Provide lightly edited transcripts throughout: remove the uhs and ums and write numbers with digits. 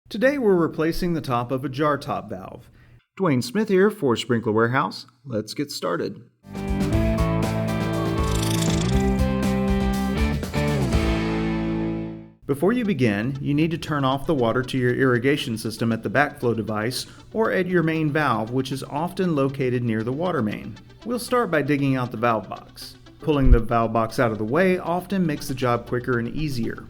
Today we're replacing the top of a jar top valve. Dwayne Smith here for Sprinkler Warehouse. Let's get started. Before you begin, you need to turn off the water to your irrigation system at the backflow device or at your main valve, which is often located near the water main. We'll start by digging out the valve box. Pulling the valve box out of the way often makes the job quicker and easier.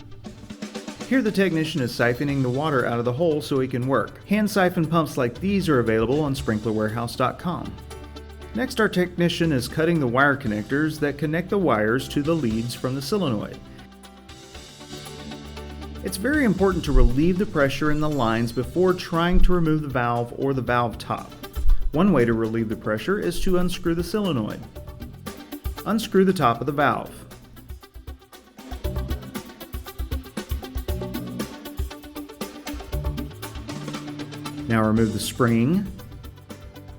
Here the technician is siphoning the water out of the hole so he can work. Hand siphon pumps like these are available on sprinklerwarehouse.com. Next, our technician is cutting the wire connectors that connect the wires to the leads from the solenoid. It's very important to relieve the pressure in the lines before trying to remove the valve or the valve top. One way to relieve the pressure is to unscrew the solenoid. Unscrew the top of the valve. Now remove the spring.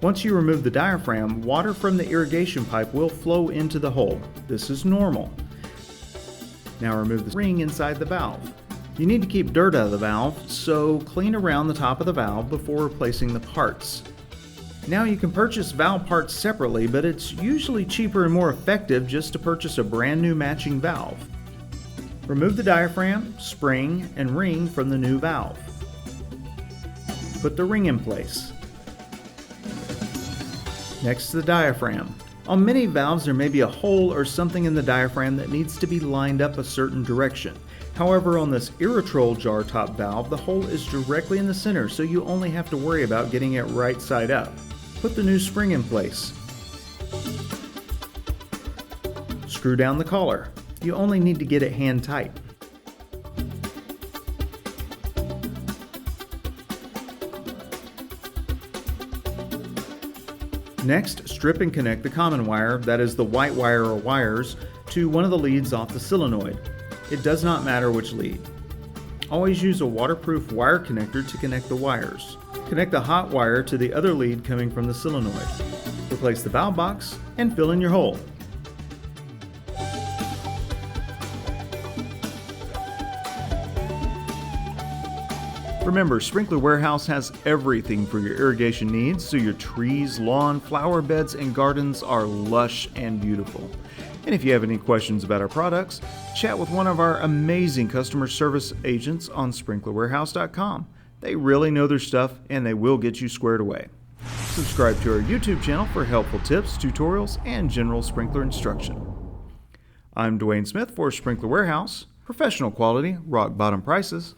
Once you remove the diaphragm, water from the irrigation pipe will flow into the hole. This is normal. Now remove the ring inside the valve. You need to keep dirt out of the valve, so clean around the top of the valve before replacing the parts. Now you can purchase valve parts separately, but it's usually cheaper and more effective just to purchase a brand new matching valve. Remove the diaphragm, spring, and ring from the new valve. Put the ring in place. Next to the diaphragm. On many valves there may be a hole or something in the diaphragm that needs to be lined up a certain direction. However, on this Irrigation jar top valve, the hole is directly in the center, so you only have to worry about getting it right side up. Put the new spring in place. Screw down the collar. You only need to get it hand tight. Next, strip and connect the common wire, that is the white wire or wires, to one of the leads off the solenoid. It does not matter which lead. Always use a waterproof wire connector to connect the wires. Connect the hot wire to the other lead coming from the solenoid. Replace the valve box and fill in your hole. Remember, Sprinkler Warehouse has everything for your irrigation needs, so your trees, lawn, flower beds, and gardens are lush and beautiful. And if you have any questions about our products, chat with one of our amazing customer service agents on sprinklerwarehouse.com. They really know their stuff and they will get you squared away. Subscribe to our YouTube channel for helpful tips, tutorials, and general sprinkler instruction. I'm Dwayne Smith for Sprinkler Warehouse. Professional quality, rock bottom prices.